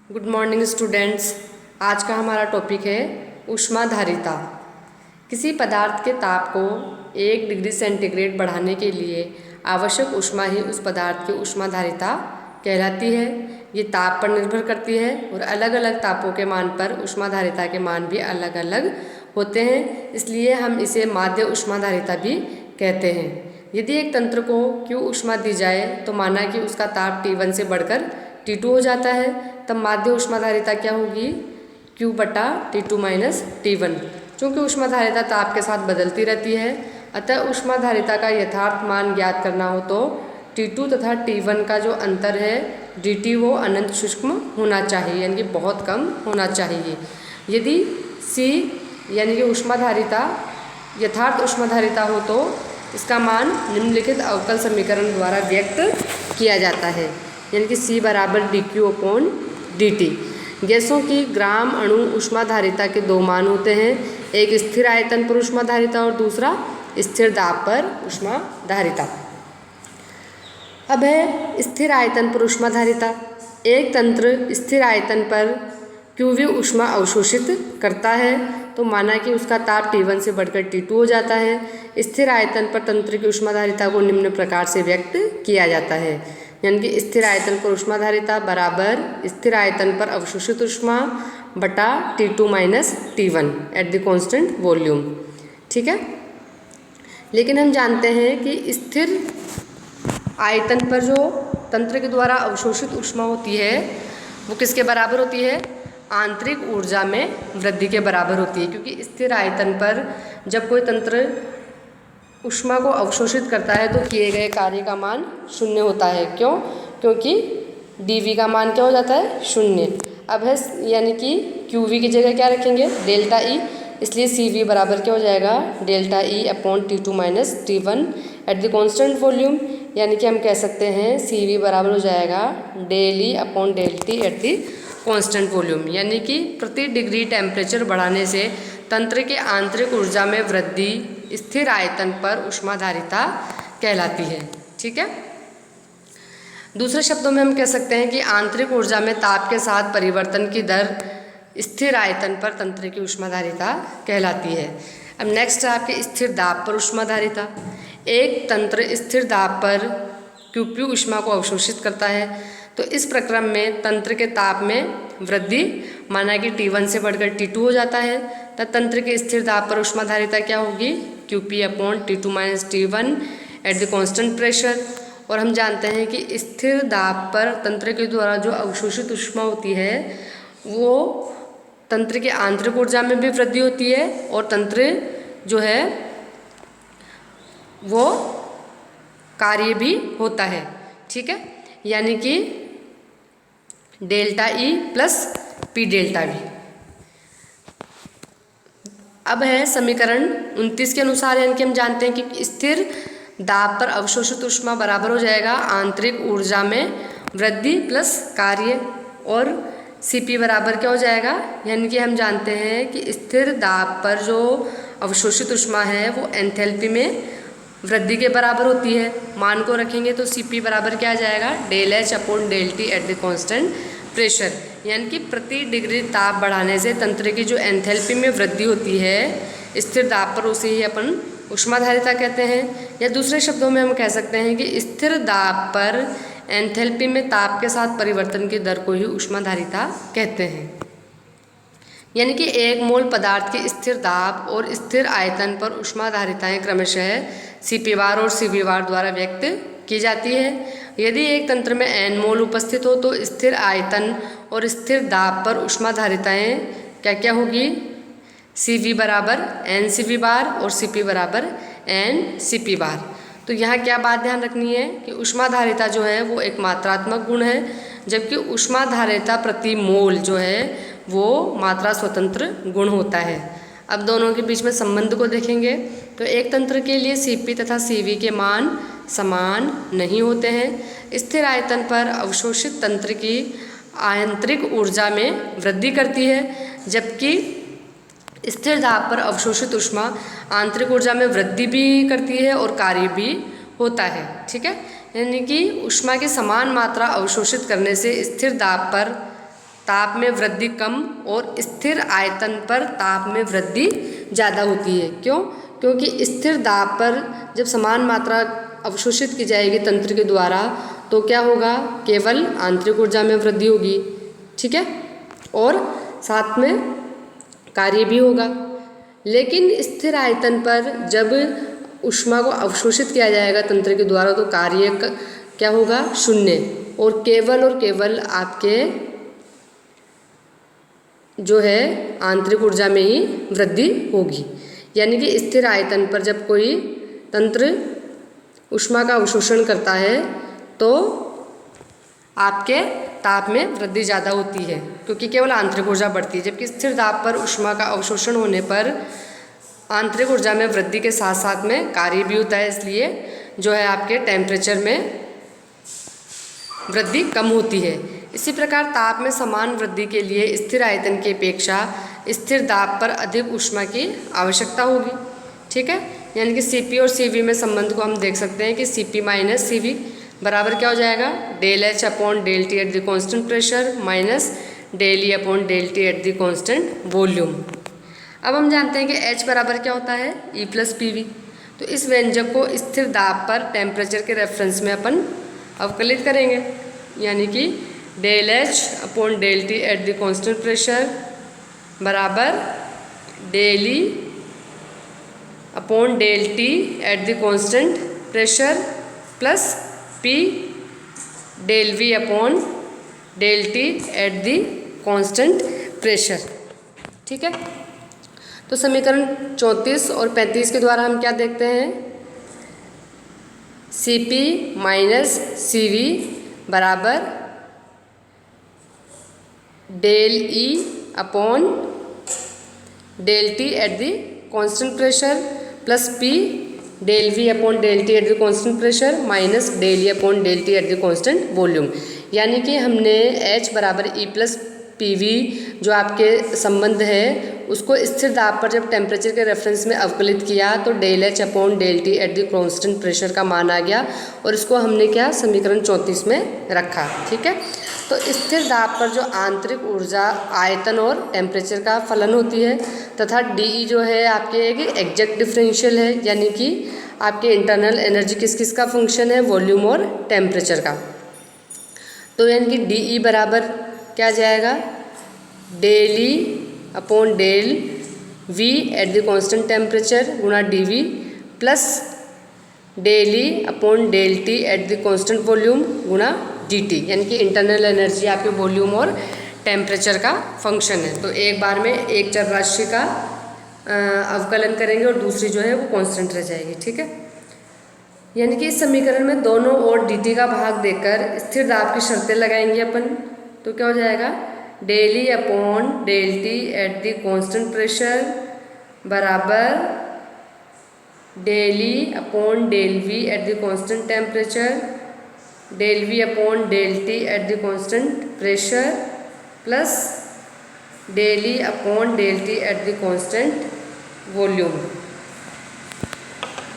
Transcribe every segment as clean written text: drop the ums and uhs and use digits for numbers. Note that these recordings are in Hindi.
Good morning students. आज का हमारा टॉपिक है ऊष्माधारिता। किसी पदार्थ के ताप को 1 डिग्री सेंटीग्रेड बढ़ाने के लिए आवश्यक ऊष्मा ही उस पदार्थ की ऊष्माधारिता कहलाती है। ये ताप पर निर्भर करती है और अलग अलग तापों के मान पर ऊष्माधारिता के मान भी अलग अलग होते हैं, इसलिए हम इसे माध्य ऊष्माधारिता भी कहते हैं। यदि एक तंत्र को Q ऊष्मा दी जाए तो माना कि उसका ताप T1 से बढ़कर T2 हो जाता है, तब माध्य ऊष्माधारिता क्या होगी? Q बटा T2 माइनस T1। चूँकि ऊष्माधारिता ताप के साथ बदलती रहती है, अतः ऊष्माधारिता का यथार्थ मान ज्ञात करना हो तो T2 तथा T1 का जो अंतर है dt वो अनंत सूक्ष्म होना चाहिए, यानी कि बहुत कम होना चाहिए। यदि C यानी कि ऊष्माधारिता यथार्थ ऊष्माधारिता हो तो इसका मान निम्नलिखित अवकल समीकरण द्वारा व्यक्त किया जाता है, यानी कि C बराबर dq अपॉन dt। गैसों की ग्राम अणु ऊष्माधारिता के दो मान होते हैं, एक स्थिर आयतन पर ऊष्माधारिता और दूसरा स्थिर दाब पर ऊष्माधारिता। अब है स्थिर आयतन पर ऊष्माधारिता। एक तंत्र स्थिर आयतन पर QV ऊष्मा अवशोषित करता है तो माना कि उसका ताप T1 से बढ़कर T2 हो जाता है। स्थिर आयतन पर तंत्र की ऊष्माधारिता को निम्न प्रकार से व्यक्त किया जाता है, यानी कि स्थिर आयतन पर ऊष्माधारिता बराबर स्थिर आयतन पर अवशोषित ऊष्मा बटा T2 minus T1 eight the constant volume. ठीक है, लेकिन हम जानते हैं कि स्थिर आयतन पर जो तंत्र के द्वारा अवशोषित ऊष्मा होती है वो किसके बराबर होती है? आंतरिक ऊर्जा में वृद्धि के बराबर होती है, क्योंकि स्थिर आयतन पर जब कोई तंत्र ऊष्मा को अवशोषित करता है तो किए गए कार्य का मान शून्य होता है। क्यों? क्योंकि dV का मान क्या हो जाता है? शून्य। अब है यानी कि QV की जगह क्या रखेंगे? डेल्टा E, इसलिए CV बराबर क्या हो जाएगा? Delta E upon T2 minus T1 eight the constant volume, यानी कि हम कह सकते हैं CV बराबर हो जाएगा del E upon del T at the constant volume, यानी कि प्रति डिग्री टेम्परेचर बढ़ाने से तंत्र के आंतरिक ऊर्जा में वृद्धि स्थिर आयतन पर ऊष्माधारिता कहलाती है। ठीक है, दूसरे शब्दों में हम कह सकते हैं कि आंतरिक ऊर्जा में ताप के साथ परिवर्तन की दर स्थिर आयतन पर तंत्र की ऊष्माधारिता कहलाती है। अब नेक्स्ट है आपके स्थिर दाब पर ऊष्माधारिता। एक तंत्र स्थिर दाब पर QP ऊष्मा को अवशोषित करता है तो इस प्रक्रम में तंत्र के ताप में वृद्धि माना कि T1 से बढ़कर T2 हो जाता है, तब तंत्र के स्थिर दाब पर ऊष्माधारिता क्या होगी? QP upon T2 minus T1 eight the constant pressure. और हम जानते हैं कि स्थिर दाब पर तंत्र के द्वारा जो अवशोषित ऊष्मा होती है वो तंत्र के आंतरिक ऊर्जा में भी वृद्धि होती है और तंत्र जो है वो कार्य भी होता है। ठीक है, यानी कि delta E plus P delta V। अब है समीकरण 29 के अनुसार, यानी कि हम जानते हैं कि स्थिर दाब पर अवशोषित ऊष्मा बराबर हो जाएगा आंतरिक ऊर्जा में वृद्धि प्लस कार्य, और Cp बराबर क्या हो जाएगा? यानी कि हम जानते हैं कि स्थिर दाब पर जो अवशोषित ऊष्मा है वो एंथैल्पी में वृद्धि के बराबर होती है। मान को रखेंगे तो Cp बराबर क्या आ जाएगा? Del H upon del T at the constant pressure, यानी कि प्रति डिग्री ताप बढ़ाने से तंत्र की जो एंथैल्पी में वृद्धि होती है स्थिर दाब पर, उसे ही अपन ऊष्माधारिता कहते हैं। या दूसरे शब्दों में हम कह सकते हैं कि स्थिर दाब पर एंथैल्पी में ताप के साथ परिवर्तन की दर को ही ऊष्माधारिता कहते हैं। यानी कि एक मोल पदार्थ की स्थिर दाब और स्थिर आयतन पर ऊष्माधारिताएं क्रमशः Cp बार और Cv बार द्वारा व्यक्त की जाती है। यदि एक तंत्र में n मोल उपस्थित हो तो स्थिर आयतन और स्थिर दाब पर ऊष्माधारिताएं क्या क्या होगी? Cv बराबर NCV बार और Cp बराबर NCP बार। तो यहाँ क्या बात ध्यान रखनी है कि ऊष्माधारिता जो है वो एक मात्रात्मक गुण है, जबकि ऊष्माधारिता प्रति मोल जो है वो मात्रा स्वतंत्र गुण होता है। अब दोनों के बीच में संबंध को देखेंगे तो एक तंत्र के लिए Cp तथा Cv के मान समान नहीं होते हैं। स्थिर आयतन पर अवशोषित तंत्र की आंतरिक ऊर्जा में वृद्धि करती है, जबकि स्थिर दाब पर अवशोषित ऊष्मा आंतरिक ऊर्जा में वृद्धि भी करती है और कार्य भी होता है। ठीक है, यानी कि ऊष्मा की समान मात्रा अवशोषित करने से स्थिर दाब पर ताप में वृद्धि कम और स्थिर आयतन पर ताप में वृद्धि ज़्यादा होती है। क्यों? क्योंकि स्थिर दाब पर जब समान मात्रा अवशोषित की जाएगी तंत्र के द्वारा तो क्या होगा, केवल आंतरिक ऊर्जा में वृद्धि होगी, ठीक है, और साथ में कार्य भी होगा। लेकिन स्थिर आयतन पर जब ऊष्मा को अवशोषित किया जाएगा तंत्र के द्वारा तो कार्य क्या होगा, शून्य, और केवल आपके जो है आंतरिक ऊर्जा में ही वृद्धि होगी। यानी कि स्थिर आयतन पर जब कोई तंत्र ऊष्मा का अवशोषण करता है तो आपके ताप में वृद्धि ज़्यादा होती है क्योंकि केवल आंतरिक ऊर्जा बढ़ती है, जबकि स्थिर दाब पर ऊष्मा का अवशोषण होने पर आंतरिक ऊर्जा में वृद्धि के साथ साथ में कार्य भी होता है, इसलिए जो है आपके टेम्परेचर में वृद्धि कम होती है। इसी प्रकार ताप में समान वृद्धि के लिए स्थिर आयतन की अपेक्षा स्थिर दाब पर अधिक ऊष्मा की आवश्यकता होगी, ठीक है। यानी कि Cp और Cv में संबंध को हम देख सकते हैं कि Cp माइनस Cv बराबर क्या हो जाएगा, del H upon del T at the constant pressure minus del E upon del T at the constant volume. अब हम जानते हैं कि H बराबर क्या होता है, E प्लस पी वी। तो इस व्यंजक को स्थिर दाब पर टेम्परेचर के रेफरेंस में अपन अवकलित करेंगे, यानी कि del H upon del T at the constant pressure बराबर del E upon del T at the constant pressure plus P del V upon del T at the constant pressure, ठीक है। तो समीकरण 34 और 35 के द्वारा हम क्या देखते हैं, Cp माइनस Cv बराबर del E upon del T at the constant pressure plus P del V upon del T at the constant pressure minus del E upon del T at the constant volume. यानी कि हमने H बराबर E प्लस पी वी जो आपके संबंध है उसको स्थिर दाब पर जब टेम्परेचर के रेफरेंस में अवकलित किया तो del H upon del T at the constant pressure का मान आ गया और इसको हमने क्या समीकरण 34 में रखा, ठीक है। तो स्थिर दाब पर जो आंतरिक ऊर्जा आयतन और टेम्परेचर का फलन होती है तथा डी जो है आपके एक एग्जैक्ट डिफरेंशियल है, यानी कि आपके इंटरनल एनर्जी किस किस का फंक्शन है, वॉल्यूम और टेम्परेचर का। तो यानी कि डी बराबर क्या जाएगा, del E upon del V at the constant temperature गुणा d V plus del E upon del T at the constant volume गुणा डी टी, यानी कि इंटरनल एनर्जी आपके वॉल्यूम और टेम्परेचर का फंक्शन है। तो एक बार में एक चर राशि का अवकलन करेंगे और दूसरी जो है वो कांस्टेंट रह जाएगी, ठीक है। यानी कि इस समीकरण में दोनों ओर डी टी का भाग देकर स्थिर दाब की शर्तें लगाएंगे अपन, तो क्या हो जाएगा, del E upon del T at the constant pressure बराबर del E upon del V at the constant temperature del V upon del T at the constant pressure plus del E upon del T at the constant volume,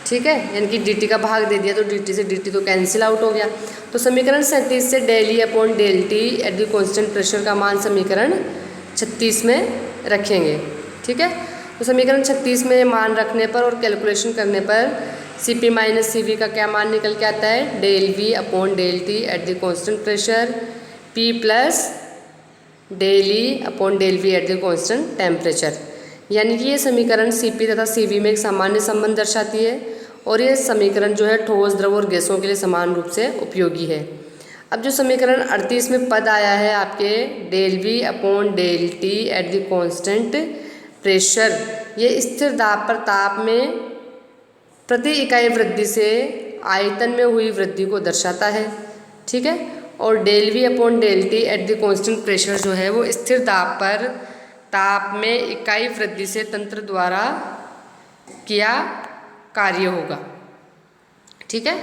ठीक है। यानी कि डी टी का भाग दे दिया तो डी टी से डी टी तो कैंसिल आउट हो गया। तो समीकरण 37 से del E upon del T at the constant pressure का मान समीकरण 36 में रखेंगे, ठीक है। तो समीकरण 36 में मान रखने पर और कैलकुलेशन करने पर Cp माइनस Cv का क्या मान निकल के आता है, del V upon del T at the constant pressure P plus del E upon del V at the constant temperature. यानी कि ये समीकरण Cp तथा Cv में एक सामान्य संबंध दर्शाती है और ये समीकरण जो है ठोस द्रव और गैसों के लिए समान रूप से उपयोगी है। अब जो समीकरण 38 में पद आया है आपके del V upon del T at the constant pressure, ये स्थिर दाब पर ताप में प्रति इकाई वृद्धि से आयतन में हुई वृद्धि को दर्शाता है, ठीक है। और del V upon del T at the constant pressure जो है वो स्थिर दाब पर ताप में इकाई वृद्धि से तंत्र द्वारा किया कार्य होगा, ठीक है।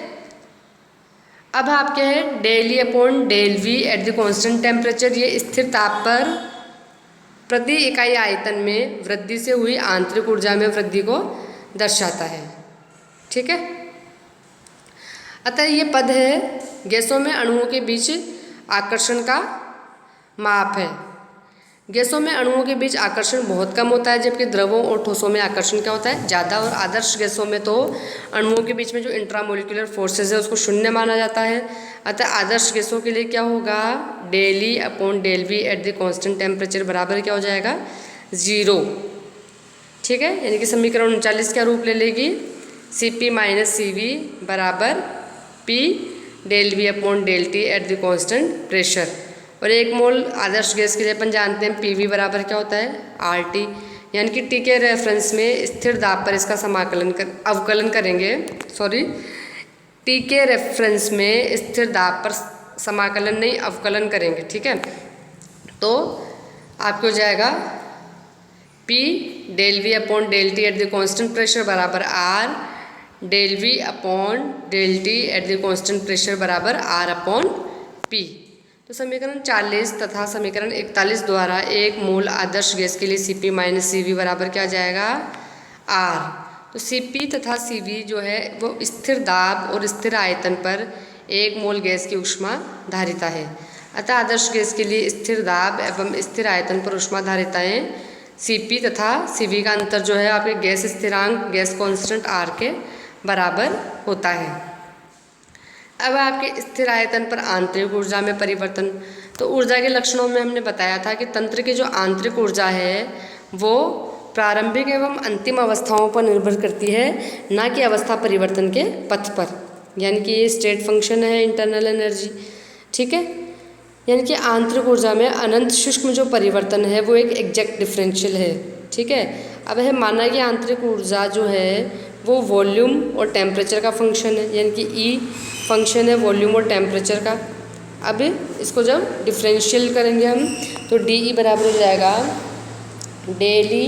अब आपके है del E upon del V at the constant temperature, ये स्थिर ताप पर प्रति इकाई आयतन में वृद्धि से हुई आंतरिक ऊर्जा में वृद्धि को दर्शाता है, ठीक है। अतः ये पद है गैसों में अणुओं के बीच आकर्षण का माप है, गैसों में अणुओं के बीच आकर्षण बहुत कम होता है, जबकि द्रवों और ठोसों में आकर्षण क्या होता है, ज़्यादा। और आदर्श गैसों में तो अणुओं के बीच में जो इंट्रामोलिकुलर फोर्सेज है उसको शून्य माना जाता है। अतः आदर्श गैसों के लिए क्या होगा, del E upon del V at the constant temperature बराबर क्या हो जाएगा, 0। ठीक है, यानी कि समीकरण 39 क्या रूप ले लेगी, Cp माइनस Cv बराबर P del V upon del T at the constant pressure. और 1 मोल आदर्श गैस के लिए अपन जानते हैं PV बराबर क्या होता है, RT, यानी कि T के रेफरेंस में स्थिर दाब पर इसका अवकलन करेंगे। T के रेफरेंस में स्थिर दाब पर समाकलन नहीं, अवकलन करेंगे। ठीक है, तो आपको हो जाएगा P del V upon del T at the constant pressure बराबर R del V upon del T at the constant pressure बराबर R अपॉन P। तो समीकरण 40 तथा समीकरण 41 द्वारा 1 मोल आदर्श गैस के लिए Cp माइनस Cv बराबर क्या आ जाएगा, R। तो Cp तथा Cv जो है वो स्थिर दाब और स्थिर आयतन पर 1 मोल गैस की ऊष्मा धारिता है। अतः आदर्श गैस के लिए स्थिर दाब एवं स्थिर आयतन पर ऊष्मा धारिताएँ Cp तथा Cv का अंतर जो है आपके गैस स्थिरांक, गैस कॉन्स्टेंट R के बराबर होता है। अब आपके स्थिर आयतन पर आंतरिक ऊर्जा में परिवर्तन। तो ऊर्जा के लक्षणों में हमने बताया था कि तंत्र की जो आंतरिक ऊर्जा है वो प्रारंभिक एवं अंतिम अवस्थाओं पर निर्भर करती है, ना कि अवस्था परिवर्तन के पथ पर, यानी कि ये स्टेट फंक्शन है इंटरनल एनर्जी। ठीक है, यानी कि आंतरिक ऊर्जा में अनंत सूक्ष्म जो परिवर्तन है वो एक एग्जैक्ट डिफरेंशियल है। ठीक है, अब है माना कि आंतरिक ऊर्जा जो है वो वॉल्यूम और टेम्परेचर का फंक्शन है, यानी कि ई फंक्शन है वॉल्यूम और टेम्परेचर का। अब इसको जब डिफरेंशियल करेंगे हम तो डी ई बराबर हो जाएगा del E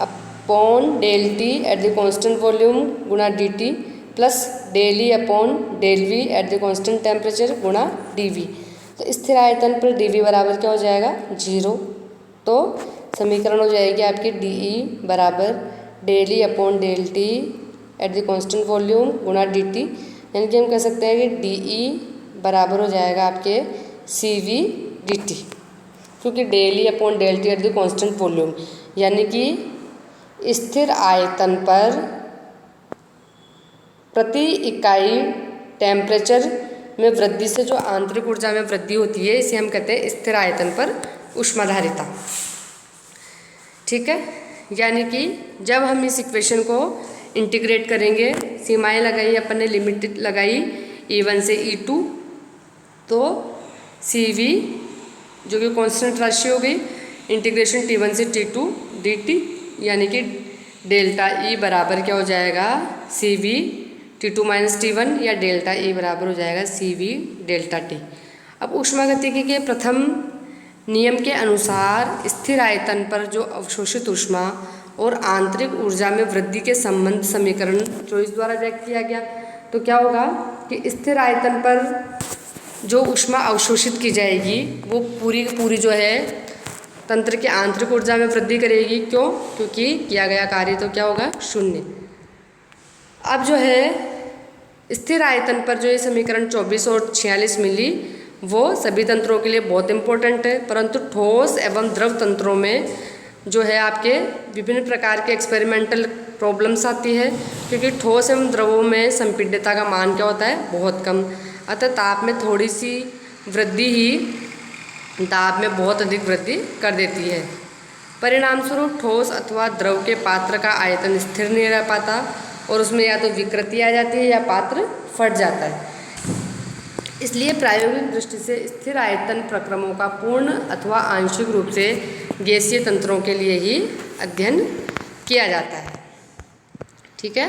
upon del T at the constant volume गुणा D T plus del E upon del V at the constant temperature गुणा डी वी। तो स्थिर आयतन पर डी वी बराबर क्या हो जाएगा, 0। तो समीकरण हो जाएगी आपकी डी ई बराबर del E upon del T at the constant volume गुणा डी टी, यानी कि हम कह सकते हैं कि डी ई बराबर हो जाएगा आपके सी वी डी टी, क्योंकि del E upon del T at the constant volume, यानी कि स्थिर आयतन पर प्रति इकाई टेम्परेचर में वृद्धि से जो आंतरिक ऊर्जा में वृद्धि होती है इसे हम कहते हैं स्थिर आयतन पर ऊष्माधारिता। ठीक है, यानी कि जब हम इस इक्वेशन को इंटीग्रेट करेंगे, सीमाएं लगाई अपन ने, लिमिट लगाई E1 से E2, तो CV जो कि कांस्टेंट राशि हो गई, इंटीग्रेशन T1 से T2 dt, यानी कि डेल्टा E बराबर क्या हो जाएगा, CV T2 माइनस T1, या डेल्टा E बराबर हो जाएगा CV डेल्टा T। अब ऊष्मागतिकी के प्रथम नियम के अनुसार स्थिर आयतन पर जो अवशोषित ऊष्मा और आंतरिक ऊर्जा में वृद्धि के संबंध समीकरण 24 द्वारा व्यक्त किया गया। तो क्या होगा कि स्थिर आयतन पर जो ऊष्मा अवशोषित की जाएगी वो पूरी जो है तंत्र की आंतरिक ऊर्जा में वृद्धि करेगी। क्यों? क्योंकि किया गया कार्य तो क्या होगा, 0। अब जो है स्थिर आयतन पर जो ये समीकरण 24 और 46 मिली वो सभी तंत्रों के लिए बहुत इंपॉर्टेंट है, परंतु ठोस एवं द्रव तंत्रों में जो है आपके विभिन्न प्रकार के एक्सपेरिमेंटल प्रॉब्लम्स आती है, क्योंकि ठोस एवं द्रवों में संपीड्यता का मान क्या होता है, बहुत कम। अतः ताप में थोड़ी सी वृद्धि ही दाब में बहुत अधिक वृद्धि कर देती है। परिणाम स्वरूप ठोस अथवा द्रव के पात्र का आयतन स्थिर नहीं रह पाता और उसमें या तो विकृति आ जाती है या पात्र फट जाता है। इसलिए प्रायोगिक दृष्टि से स्थिर आयतन प्रक्रमों का पूर्ण अथवा आंशिक रूप से गैसीय तंत्रों के लिए ही अध्ययन किया जाता है। ठीक है।